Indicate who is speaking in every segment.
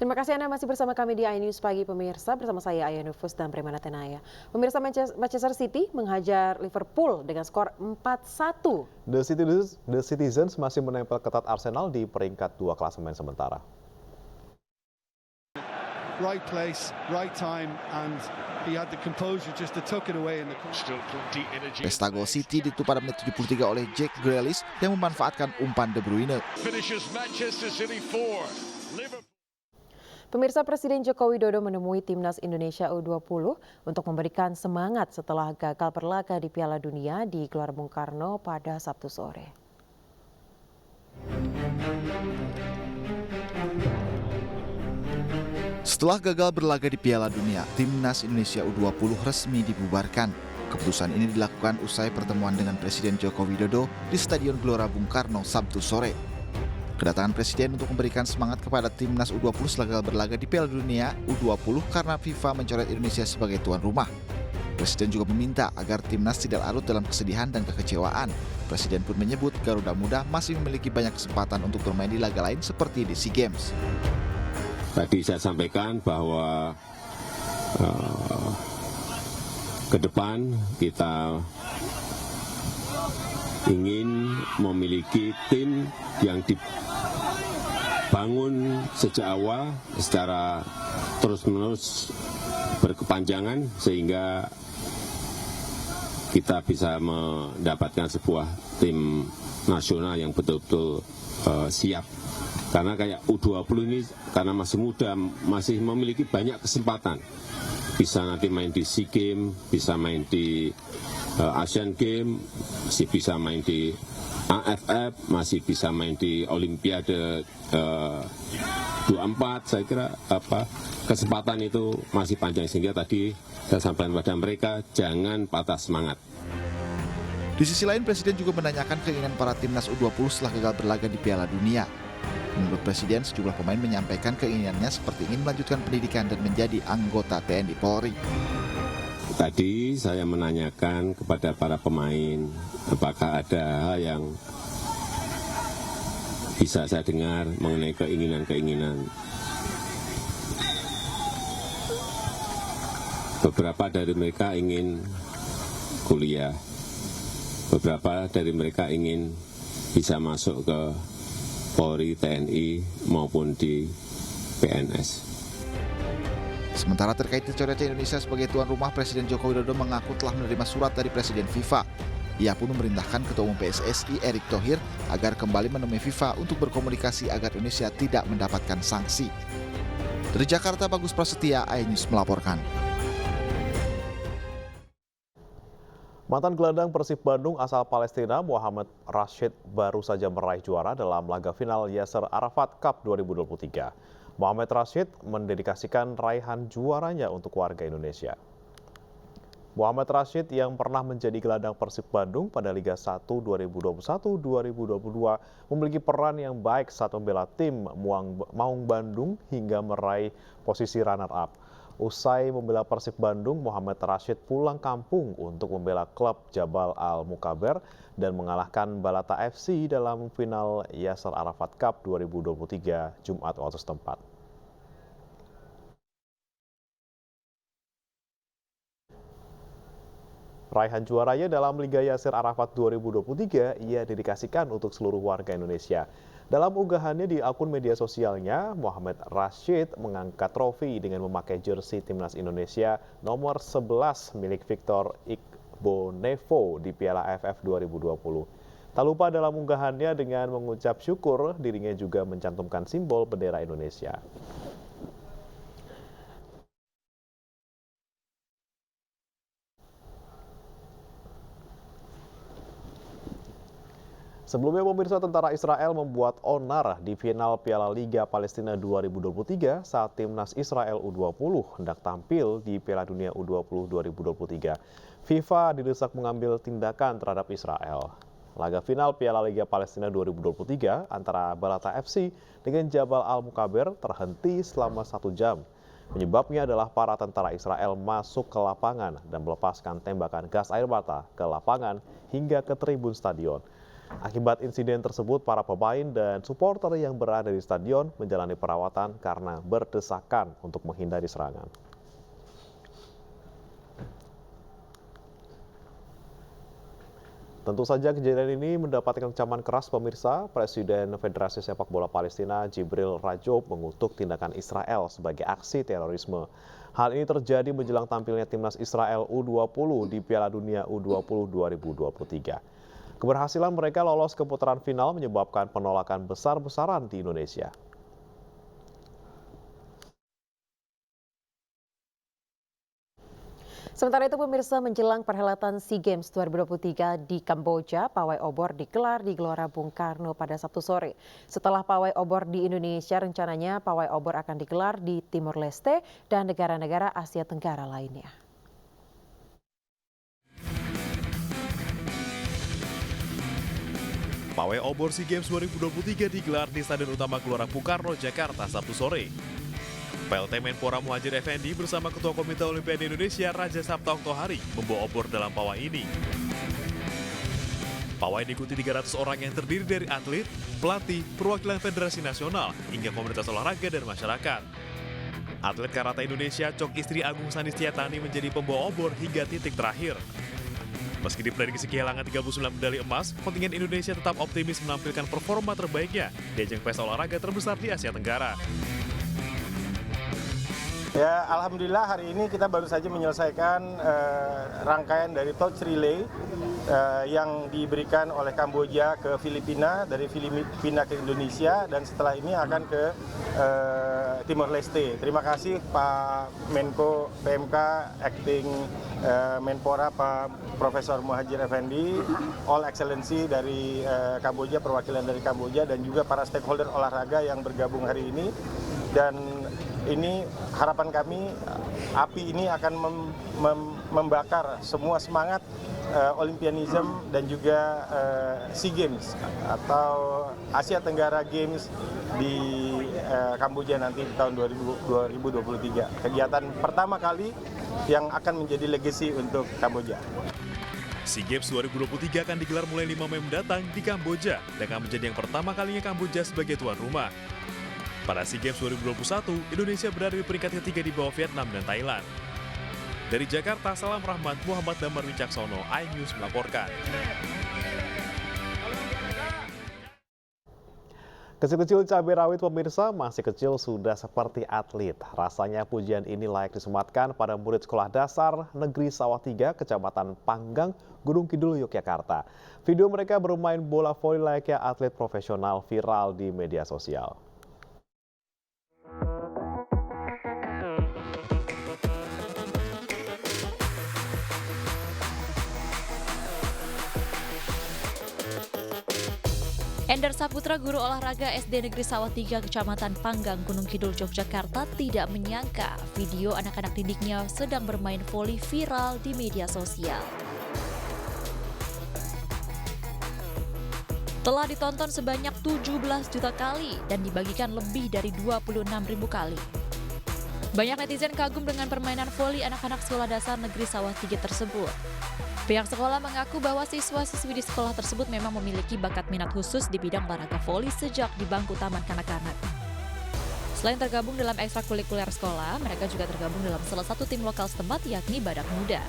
Speaker 1: Terima kasih Anda masih bersama kami di iNews Pagi pemirsa, bersama saya Aya Nufus dan Premana Tenaya. Pemirsa, Manchester City menghajar Liverpool dengan skor 4-1.
Speaker 2: The Citizens masih menempel ketat Arsenal di peringkat 2 klasemen sementara.
Speaker 3: Right place, right time, and he had the composure just to tuck it away in the
Speaker 4: Pesta gol City ditutup pada menit 73 oleh Jack Grealish yang memanfaatkan umpan De Bruyne.
Speaker 3: Finishes Manchester City 4. Liverpool.
Speaker 1: Pemirsa, Presiden Joko Widodo menemui Timnas Indonesia U20 untuk memberikan semangat setelah gagal berlaga di Piala Dunia di Gelora Bung Karno pada Sabtu sore.
Speaker 4: Setelah gagal berlaga di Piala Dunia, Timnas Indonesia U20 resmi dibubarkan. Keputusan ini dilakukan usai pertemuan dengan Presiden Joko Widodo di Stadion Gelora Bung Karno Sabtu sore. Kedatangan Presiden untuk memberikan semangat kepada Timnas U20 setelah gagal berlaga di Piala Dunia U20 karena FIFA mencoret Indonesia sebagai tuan rumah. Presiden juga meminta agar Timnas tidak larut dalam kesedihan dan kekecewaan. Presiden pun menyebut Garuda Muda masih memiliki banyak kesempatan untuk bermain di laga lain seperti di SEA Games.
Speaker 5: Tadi saya sampaikan bahwa ke depan kita ingin memiliki tim yang dibangun sejak awal secara terus-menerus berkepanjangan sehingga kita bisa mendapatkan sebuah tim nasional yang betul-betul siap. Karena kayak U20 ini karena masih muda, masih memiliki banyak kesempatan. Bisa nanti main di SEA Games, bisa main di Asian Games, masih bisa main di AFF, masih bisa main di Olimpiade 24. Saya kira kesempatan itu masih panjang, sehingga tadi saya sampaikan pada mereka jangan patah semangat.
Speaker 4: Di sisi lain, Presiden juga menanyakan keinginan para timnas U20 setelah gagal berlaga di Piala Dunia. Menurut Presiden, sejumlah pemain menyampaikan keinginannya seperti ingin melanjutkan pendidikan dan menjadi anggota TNI Polri.
Speaker 5: Tadi saya menanyakan kepada para pemain apakah ada hal yang bisa saya dengar mengenai keinginan-keinginan. Beberapa dari mereka ingin kuliah, beberapa dari mereka ingin bisa masuk ke Polri, TNI maupun di PNS.
Speaker 4: Sementara terkait dicoretnya Indonesia sebagai tuan rumah, Presiden Joko Widodo mengaku telah menerima surat dari Presiden FIFA. Ia pun memerintahkan Ketua Umum PSSI Erick Thohir agar kembali menemui FIFA untuk berkomunikasi agar Indonesia tidak mendapatkan sanksi. Dari Jakarta, Bagus Prasetya, iNews melaporkan.
Speaker 2: Mantan gelandang Persib Bandung asal Palestina Muhammad Rashid baru saja meraih juara dalam laga final Yasser Arafat Cup 2023. Muhammad Rashid mendedikasikan raihan juaranya untuk warga Indonesia. Muhammad Rashid yang pernah menjadi gelandang Persib Bandung pada Liga 1 2021-2022 memiliki peran yang baik saat membela tim Maung Bandung hingga meraih posisi runner-up. Usai membela Persib Bandung, Muhammad Rashid pulang kampung untuk membela klub Jabal Al-Mukaber dan mengalahkan Balata FC dalam final Yasser Arafat Cup 2023 Jumat waktu setempat. Raihan juaranya dalam Liga Yasser Arafat 2023 ia dedikasikan untuk seluruh warga Indonesia. Dalam unggahannya di akun media sosialnya, Muhammad Rashid mengangkat trofi dengan memakai jersey Timnas Indonesia nomor 11 milik Victor Igbonevo di Piala AFF 2020. Tak lupa dalam unggahannya dengan mengucap syukur, dirinya juga mencantumkan simbol bendera Indonesia. Sebelumnya pemirsa, tentara Israel membuat onar di final Piala Liga Palestina 2023 saat timnas Israel U20 hendak tampil di Piala Dunia U20 2023. FIFA didesak mengambil tindakan terhadap Israel. Laga final Piala Liga Palestina 2023 antara Balata FC dengan Jabal Al-Mukaber terhenti selama 1 jam. Penyebabnya adalah para tentara Israel masuk ke lapangan dan melepaskan tembakan gas air mata ke lapangan hingga ke tribun stadion. Akibat insiden tersebut, para pemain dan supporter yang berada di stadion menjalani perawatan karena berdesakan untuk menghindari serangan. Tentu saja kejadian ini mendapatkan ancaman keras pemirsa. Presiden Federasi Sepak Bola Palestina Jibril Rajoub mengutuk tindakan Israel sebagai aksi terorisme. Hal ini terjadi menjelang tampilnya timnas Israel U20 di Piala Dunia U20 2023. Keberhasilan mereka lolos ke putaran final menyebabkan penolakan besar-besaran di Indonesia.
Speaker 1: Sementara itu pemirsa, menjelang perhelatan SEA Games 2023 di Kamboja, pawai obor digelar di Gelora Bung Karno pada Sabtu sore. Setelah pawai obor di Indonesia, rencananya pawai obor akan digelar di Timor Leste dan negara-negara Asia Tenggara lainnya.
Speaker 6: Pawai obor SEA Games 2023 digelar di Stadion Utama Gelora Bung Karno, Jakarta, Sabtu sore. PLT Menpora Muhadjir Effendi bersama Ketua Komite Olimpiade Indonesia Raja Sabta Oktohari membawa obor dalam pawai ini. Pawai diikuti 300 orang yang terdiri dari atlet, pelatih, perwakilan federasi nasional, hingga komunitas olahraga dan masyarakat. Atlet karate Indonesia Cok Istri Agung Sanistiatani menjadi pembawa obor hingga titik terakhir. Meski diprediksi kehilangan 39 medali emas, kontingen Indonesia tetap optimis menampilkan performa terbaiknya di ajang pesta olahraga terbesar di Asia Tenggara.
Speaker 7: Ya, alhamdulillah hari ini kita baru saja menyelesaikan rangkaian dari torch relay yang diberikan oleh Kamboja ke Filipina, dari Filipina ke Indonesia, dan setelah ini akan ke Timor Leste. Terima kasih Pak Menko PMK Acting Menpora Pak Profesor Muhadjir Effendi, All Excellency dari Kamboja, perwakilan dari Kamboja, dan juga para stakeholder olahraga yang bergabung hari ini. Dan ini harapan kami, api ini akan membakar semua semangat Olympianism dan juga SEA Games atau Asia Tenggara Games di Kamboja nanti di tahun 2023. Kegiatan pertama kali yang akan menjadi legacy untuk Kamboja.
Speaker 6: SEA Games 2023 akan digelar mulai 5 Mei mendatang di Kamboja dan akan menjadi yang pertama kalinya Kamboja sebagai tuan rumah. Pada SEA Games 2021, Indonesia berada di peringkat ketiga di bawah Vietnam dan Thailand. Dari Jakarta, Salam Rahmat, Muhammad Damar Wicaksono, iNews melaporkan.
Speaker 2: Kecil-kecil cabai rawit pemirsa masih kecil sudah seperti atlet. Rasanya pujian ini layak disematkan pada murid sekolah dasar Negeri Sawah 3, Kecamatan Panggang, Gunung Kidul, Yogyakarta. Video mereka bermain bola voli layaknya atlet profesional viral di media sosial.
Speaker 8: Endar Saputra, guru olahraga SD Negeri Sawah 3 Kecamatan Panggang, Gunung Kidul, Yogyakarta tidak menyangka video anak-anak didiknya sedang bermain voli viral di media sosial. Telah ditonton sebanyak 17 juta kali dan dibagikan lebih dari 26.000 kali. Banyak netizen kagum dengan permainan voli anak-anak sekolah dasar Negeri Sawah 3 tersebut. Pihak sekolah mengaku bahwa siswa-siswi di sekolah tersebut memang memiliki bakat minat khusus di bidang olahraga voli sejak di bangku taman kanak-kanak. Selain tergabung dalam ekstrakurikuler sekolah, mereka juga tergabung dalam salah satu tim lokal setempat yakni Badak Muda.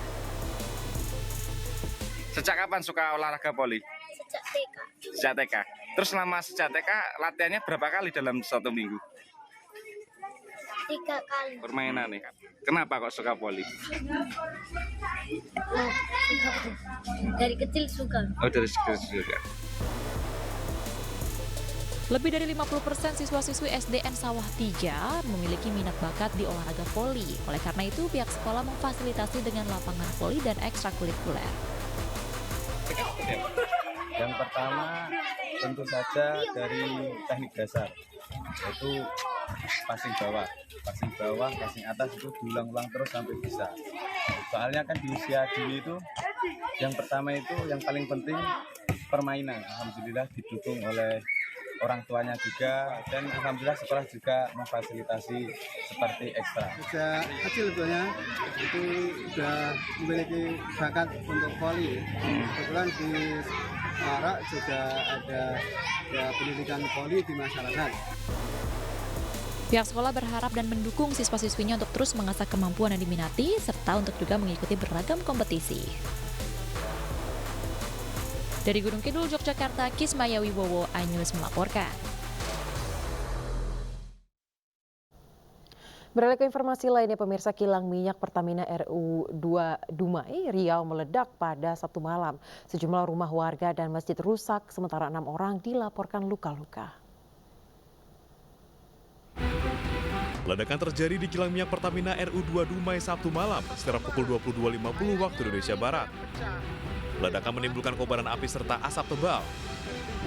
Speaker 9: Sejak kapan suka olahraga voli?
Speaker 10: Sejak TK.
Speaker 9: Sejak TK. Terus selama sejak TK latihannya berapa kali dalam satu minggu?
Speaker 10: 3 kali.
Speaker 9: Permainan nih. Kenapa kok suka voli?
Speaker 10: Dari kecil suka.
Speaker 9: Oh, dari kecil juga.
Speaker 8: Lebih dari 50% siswa-siswi SDN Sawah 3 memiliki minat bakat di olahraga voli. Oleh karena itu, pihak sekolah memfasilitasi dengan lapangan voli dan ekstrakurikuler.
Speaker 11: Yang pertama tentu saja dari teknik dasar, yaitu passing bawah, passing atas itu diulang-ulang terus sampai bisa. Soalnya kan di usia dini itu yang pertama itu yang paling penting permainan. Alhamdulillah didukung oleh orang tuanya juga, dan alhamdulillah sekolah juga memfasilitasi seperti ekstra.
Speaker 12: Sejak kecil sebetulnya itu sudah memiliki bakat untuk voli. Kebetulan di marak juga ada ya, pendidikan voli di masyarakat.
Speaker 8: Pihak sekolah berharap dan mendukung siswa-siswinya untuk terus mengasah kemampuan yang diminati, serta untuk juga mengikuti beragam kompetisi. Dari Gunung Kidul, Yogyakarta, Kismaya Wibowo, iNews melaporkan.
Speaker 1: Beralih ke informasi lainnya, pemirsa, kilang minyak Pertamina RU2 Dumai, Riau meledak pada Sabtu malam. Sejumlah rumah warga dan masjid rusak, sementara 6 orang dilaporkan luka-luka.
Speaker 6: Ledakan terjadi di kilang minyak Pertamina RU2 Dumai Sabtu malam, sekitar pukul 22.50 waktu Indonesia Barat. Ledakan menimbulkan kobaran api serta asap tebal.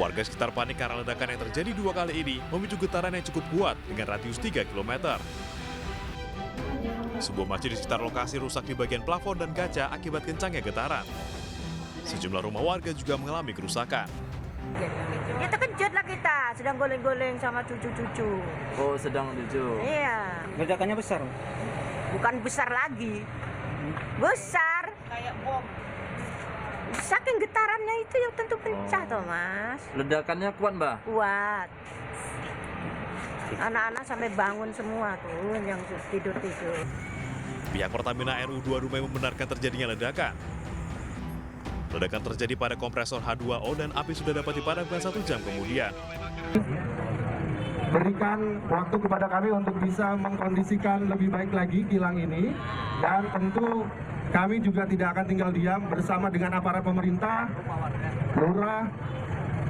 Speaker 6: Warga sekitar panik karena ledakan yang terjadi 2 kali ini memicu getaran yang cukup kuat dengan radius 3 km. Sebuah masjid di sekitar lokasi rusak di bagian plafon dan kaca akibat kencangnya getaran. Sejumlah rumah warga juga mengalami kerusakan.
Speaker 13: Ya terkejut lah kita, sedang goleng-goleng sama cucu-cucu.
Speaker 14: Oh, sedang cucu.
Speaker 13: Iya.
Speaker 14: Ledakannya besar?
Speaker 13: Bukan besar lagi. Besar. Kayak bom. Saking getarannya itu yang tentu pecah toh, Mas.
Speaker 14: Ledakannya kuat, Mbak?
Speaker 13: Kuat. Anak-anak sampai bangun semua tuh yang tidur-tidur.
Speaker 6: Pihak Pertamina RU2 Dumai membenarkan terjadinya ledakan. Ledakan terjadi pada kompresor H2O dan api sudah dapat dipadamkan 1 jam kemudian.
Speaker 15: Berikan waktu kepada kami untuk bisa mengkondisikan lebih baik lagi kilang ini, dan tentu kami juga tidak akan tinggal diam bersama dengan aparat pemerintah, Lurah,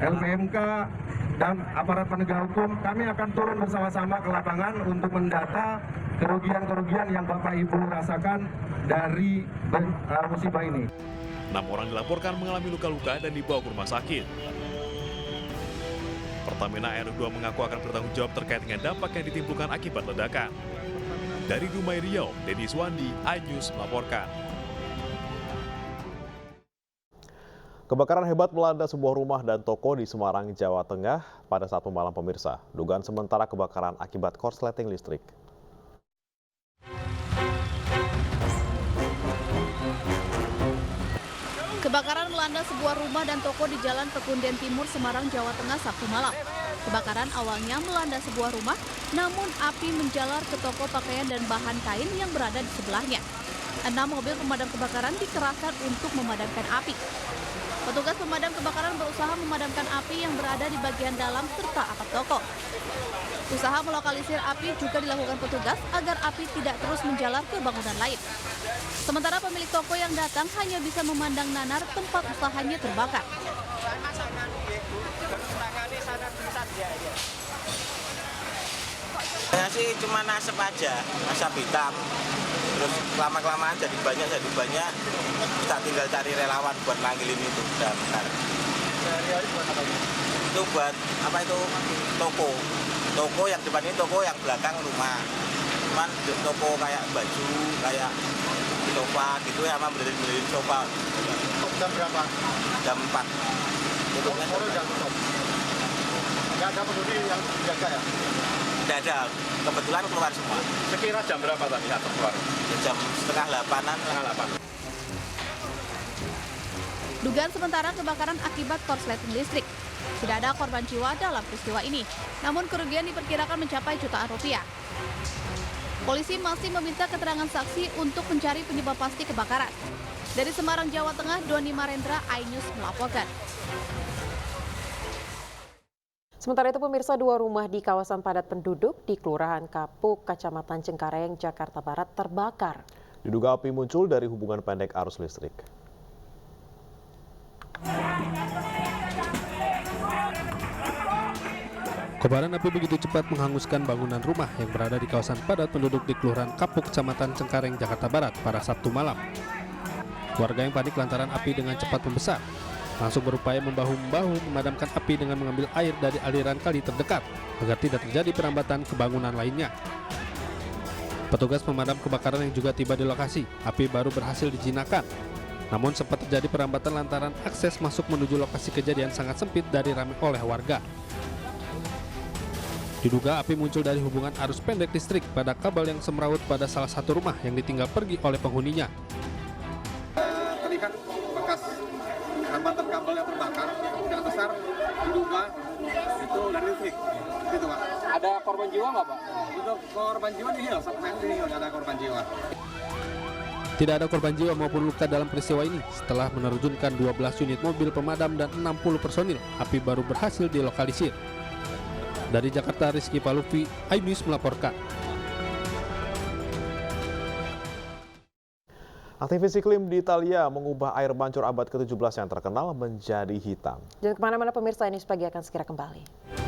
Speaker 15: LPMK, dan aparat penegak hukum. Kami akan turun bersama-sama ke lapangan untuk mendata kerugian-kerugian yang Bapak Ibu rasakan dari musibah ini.
Speaker 6: 6 orang dilaporkan mengalami luka-luka dan dibawa ke rumah sakit. Pertamina RU2 mengaku akan bertanggung jawab terkait dengan dampak yang ditimbulkan akibat ledakan. Dari Dumai, Riau, Denny Swandi, iNews melaporkan.
Speaker 2: Kebakaran hebat melanda sebuah rumah dan toko di Semarang, Jawa Tengah pada Sabtu malam, pemirsa. Dugaan sementara kebakaran akibat korsleting listrik.
Speaker 16: Kebakaran melanda sebuah rumah dan toko di Jalan Pekunden Timur, Semarang, Jawa Tengah, Sabtu malam. Kebakaran awalnya melanda sebuah rumah, namun api menjalar ke toko pakaian dan bahan kain yang berada di sebelahnya. 6 mobil pemadam kebakaran dikerahkan untuk memadamkan api. Petugas pemadam kebakaran berusaha memadamkan api yang berada di bagian dalam serta atap toko. Usaha melokalisir api juga dilakukan petugas agar api tidak terus menjalar ke bangunan lain. Sementara pemilik toko yang datang hanya bisa memandang nanar tempat usahanya terbakar.
Speaker 17: Saya sih cuma asap aja, asap hitam. Terus lama-kelamaan jadi banyak, kita tinggal cari relawan buat manggilin itu. Udah benar. Itu buat apa itu toko. Toko yang depan ini toko, yang belakang rumah. Cuman toko kayak baju, kayak sofa gitu ya, sama berdiri sofa.
Speaker 7: Jam berapa?
Speaker 17: Jam 4. Tutupnya
Speaker 7: jam 4. Nggak ada penghuni yang jaga ya?
Speaker 17: Tidak ada, kebetulan keluar semua.
Speaker 7: Sekira jam berapa tadi atau keluar?
Speaker 17: Jam setengah 8-an.
Speaker 16: Dugaan sementara kebakaran akibat korsleting listrik. Tidak ada korban jiwa dalam peristiwa ini, namun kerugian diperkirakan mencapai jutaan rupiah. Polisi masih meminta keterangan saksi untuk mencari penyebab pasti kebakaran. Dari Semarang, Jawa Tengah, Doni Marendra, iNews melaporkan.
Speaker 1: Sementara itu, pemirsa, 2 rumah di kawasan padat penduduk di Kelurahan Kapuk, Kecamatan Cengkareng, Jakarta Barat terbakar.
Speaker 2: Diduga api muncul dari hubungan pendek arus listrik.
Speaker 18: Kobaran api begitu cepat menghanguskan bangunan rumah yang berada di kawasan padat penduduk di Kelurahan Kapuk, Kecamatan Cengkareng, Jakarta Barat pada Sabtu malam. Warga yang panik lantaran api dengan cepat membesar langsung berupaya membahu-membahu memadamkan api dengan mengambil air dari aliran kali terdekat agar tidak terjadi perambatan ke bangunan lainnya. Petugas pemadam kebakaran yang juga tiba di lokasi, api baru berhasil dijinakan. Namun sempat terjadi perambatan lantaran akses masuk menuju lokasi kejadian sangat sempit dari ramai oleh warga. Diduga api muncul dari hubungan arus pendek listrik pada kabel yang semrawut pada salah satu rumah yang ditinggal pergi oleh penghuninya.
Speaker 12: Tadi kan bekas hambatan kabel yang terbakar, listrik. Gitu, Pak.
Speaker 14: Ada korban jiwa nggak, Pak?
Speaker 12: Untuk korban jiwa nihil, sampai nihil nggak ada korban jiwa.
Speaker 18: Tidak ada korban jiwa maupun luka dalam peristiwa ini. Setelah menerjunkan 12 unit mobil pemadam dan 60 personil, api baru berhasil dilokalisir. Dari Jakarta, Rizky Palupi, iNews melaporkan.
Speaker 2: Aktivis iklim di Italia mengubah air mancur abad ke-17 yang terkenal menjadi hitam.
Speaker 1: Dan kemana-mana pemirsa, ini pagi akan segera kembali.